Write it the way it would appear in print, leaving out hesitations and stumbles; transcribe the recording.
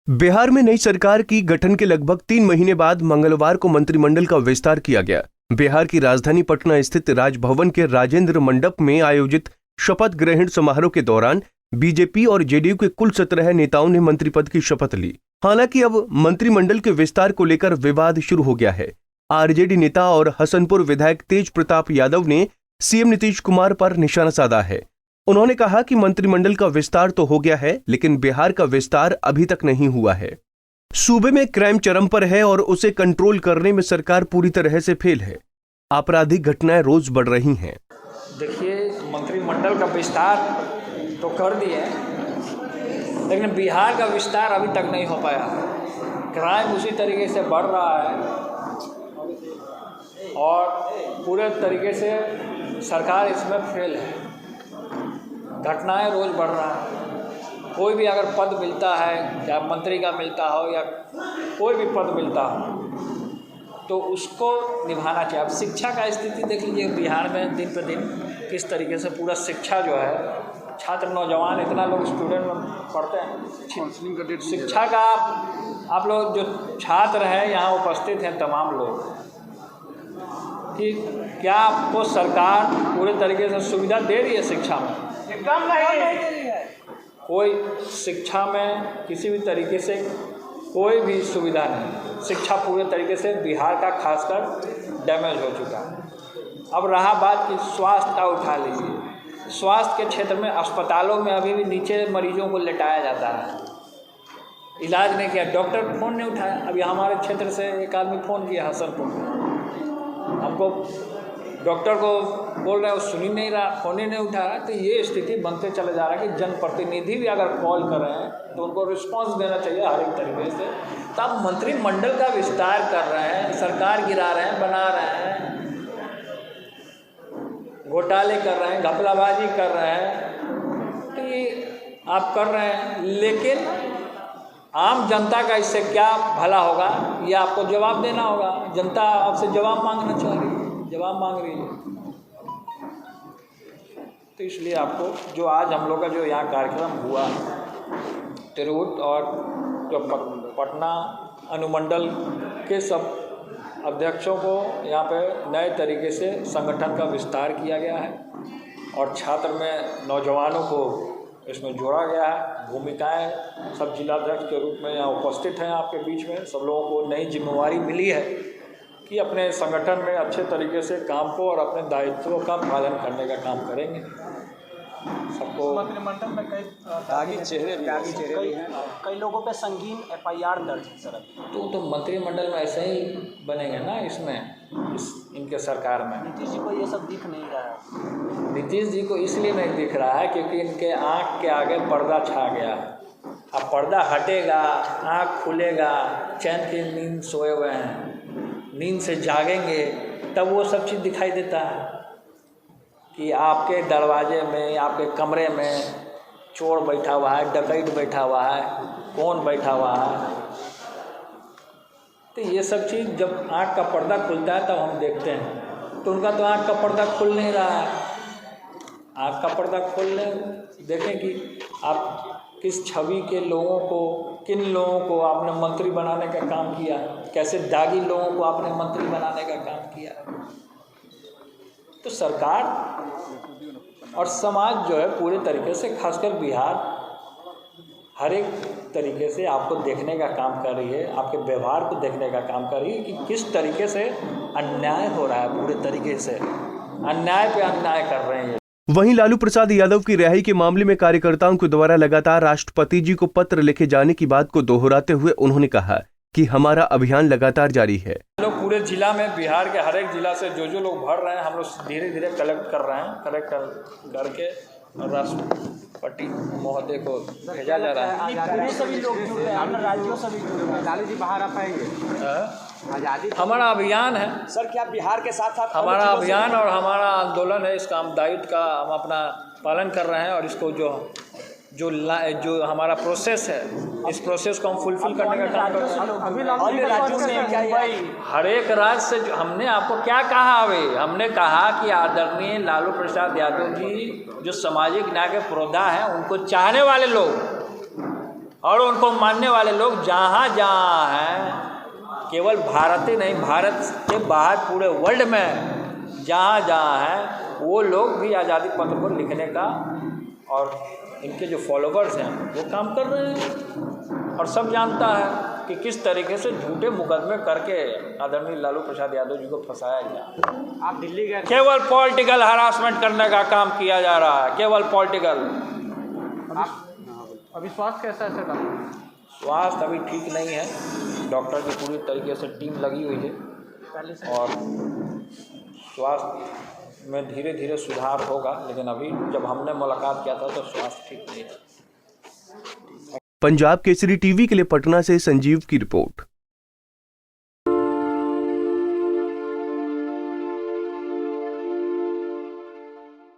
बिहार में नई सरकार की गठन के लगभग 3 महीने बाद मंगलवार को मंत्रिमंडल का विस्तार किया गया। बिहार की राजधानी पटना स्थित राजभवन के राजेंद्र मंडप में आयोजित शपथ ग्रहण समारोह के दौरान बीजेपी और जेडीयू के कुल 17 नेताओं ने मंत्री पद की शपथ ली। हालांकि अब मंत्रिमंडल के विस्तार को लेकर विवाद शुरू हो गया है। आरजेडी नेता और हसनपुर विधायक तेज प्रताप यादव ने सीएम नीतीश कुमार पर निशाना साधा है। उन्होंने कहा कि मंत्रिमंडल का विस्तार तो हो गया है, लेकिन बिहार का विस्तार अभी तक नहीं हुआ है। सूबे में क्राइम चरम पर है और उसे कंट्रोल करने में सरकार पूरी तरह से फेल है। आपराधिक घटनाएं रोज बढ़ रही हैं। देखिए, मंत्रिमंडल का विस्तार तो कर दिए, लेकिन बिहार का विस्तार अभी तक नहीं हो पाया। क्राइम उसी तरीके से बढ़ रहा है और पूरे तरीके से सरकार इसमें फेल है। घटनाएं रोज़ बढ़ रहा है। कोई भी अगर पद मिलता है, चाहे मंत्री का मिलता हो या कोई भी पद मिलता हो, तो उसको निभाना चाहिए। अब शिक्षा का स्थिति देख लीजिए बिहार में दिन पर दिन किस तरीके से पूरा शिक्षा जो है, छात्र नौजवान इतना लोग स्टूडेंट पढ़ते हैं। शिक्षा का आप लोग जो छात्र हैं यहाँ उपस्थित हैं तमाम लोग, कि क्या आपको सरकार पूरे तरीके से सुविधा दे रही है शिक्षा में? एकदम नहीं दे रही है। कोई शिक्षा में किसी भी तरीके से कोई भी सुविधा नहीं। शिक्षा पूरे तरीके से बिहार का खासकर डैमेज हो चुका है। अब रहा बात कि स्वास्थ्य का उठा लीजिए। स्वास्थ्य के क्षेत्र में अस्पतालों में अभी भी नीचे मरीजों को लेटाया जाता है, इलाज नहीं किया। डॉक्टर फ़ोन नहीं उठाया। अभी हमारे क्षेत्र से एक आदमी फ़ोन किया हसनपुर, हमको डॉक्टर को बोल रहे हैं, वो सुन ही नहीं रहा, फ़ोन ही नहीं उठा रहा। तो ये स्थिति बनते चले जा रहा है कि जनप्रतिनिधि भी अगर कॉल कर रहे हैं तो उनको रिस्पांस देना चाहिए हर एक तरीके से। तो आप मंत्रिमंडल का विस्तार कर रहे हैं, सरकार गिरा रहे हैं, बना रहे हैं, घोटाले कर रहे हैं, घपलाबाजी कर रहे हैं, तो ये आप कर रहे हैं, लेकिन आम जनता का इससे क्या भला होगा, ये आपको जवाब देना होगा। जनता आपसे जवाब मांगना चाह रही है, जवाब मांग रही है। तो इसलिए आपको जो आज हम लोग का जो यहाँ कार्यक्रम हुआ, तिरहुत और जो पटना अनुमंडल के सब अध्यक्षों को यहाँ पे नए तरीके से संगठन का विस्तार किया गया है और छात्र में नौजवानों को इसमें जोड़ा गया है। भूमिकाएं सब जिलाध्यक्ष के रूप में यहाँ उपस्थित हैं आपके बीच में। सब लोगों को नई जिम्मेवारी मिली है कि अपने संगठन में अच्छे तरीके से काम को और अपने दायित्वों का पालन करने का काम करेंगे। सबको मंत्रिमंडल में कई चेहरे भी हैं, कई लोगों पे संगीन एफआईआर दर्ज है सर। तो मंत्रिमंडल में ऐसे ही बनेंगे ना, इनके सरकार में। नीतीश जी को ये सब दिख नहीं रहा है। नीतीश जी को इसलिए नहीं दिख रहा है क्योंकि इनके आँख के आगे पर्दा छा गया है। अब पर्दा हटेगा, आँख खुलेगा, चैन की नींद सोए हुए हैं, नींद से जागेंगे तब वो सब चीज़ दिखाई देता है कि आपके दरवाजे में, आपके कमरे में चोर बैठा हुआ है, डकैत बैठा हुआ है, कौन बैठा हुआ है। तो ये सब चीज़ जब आँख का पर्दा खुलता है तब हम देखते हैं। तो उनका तो आँख का पर्दा खुल नहीं रहा है। आँख का पर्दा खोल देखें कि आप किस छवि के लोगों को, किन लोगों को आपने मंत्री बनाने का काम किया, कैसे दागी लोगों को आपने मंत्री बनाने का काम किया। तो सरकार और समाज जो है पूरे तरीके से, खासकर बिहार, हर एक तरीके से आपको देखने का काम कर रही है, आपके व्यवहार को देखने का काम कर रही है कि किस तरीके से अन्याय हो रहा है। पूरे तरीके से अन्याय पे अन्याय कर रहे हैं। वहीं लालू प्रसाद यादव की रिहाई के मामले में कार्यकर्ताओं के द्वारा लगातार राष्ट्रपति जी को पत्र लिखे जाने की बात को दोहराते हुए उन्होंने कहा कि हमारा अभियान लगातार जारी है। लोग पूरे जिला में, बिहार के हर एक जिला से जो लोग भर रहे हैं, हम लोग धीरे धीरे कलेक्ट कर रहे हैं। कलेक्ट करके राष्ट्रपति महोदय को भेजा जा रहा है। सभी लोग जुड़ रहे हैं, राज्यों से भी जुड़ रहे हैं। लालू जी बाहर आ पाएंगे? आज़ादी हमारा अभियान है सर। क्या बिहार के साथ साथ हमारा अभियान और हमारा आंदोलन है, इसका हम दायित्व का हम अपना पालन कर रहे हैं और इसको जो हमारा प्रोसेस है, इस प्रोसेस को हम फुलफिल करने का काम कर रहे हैं। हर एक राज्य से हमने आपको क्या कहा? अभी हमने कहा कि आदरणीय लालू प्रसाद यादव जी जो सामाजिक न्याय के पुरोधा हैं, उनको चाहने वाले लोग और उनको मानने वाले लोग जहाँ जहाँ हैं, केवल भारत ही नहीं, भारत के बाहर पूरे वर्ल्ड में जहाँ जहाँ हैं, वो लोग भी आज़ादी पत्र को लिखने का और इनके जो फॉलोवर्स हैं वो काम कर रहे हैं। और सब जानता है कि किस तरीके से झूठे मुकदमे करके आदरणीय लालू प्रसाद यादव जी को फंसाया गया। आप दिल्ली गए, केवल पॉलिटिकल हरासमेंट करने का काम किया जा रहा है, केवल पॉलिटिकल। अभी स्वास्थ्य कैसा है सर? स्वास्थ्य अभी ठीक नहीं है, डॉक्टर की पूरी तरीके से टीम लगी हुई है और स्वास्थ्य में धीरे धीरे सुधार होगा, लेकिन अभी जब हमने मुलाकात किया था तो स्वास्थ्य ठीक नहीं था। पंजाब केसरी टीवी के लिए पटना से संजीव की रिपोर्ट।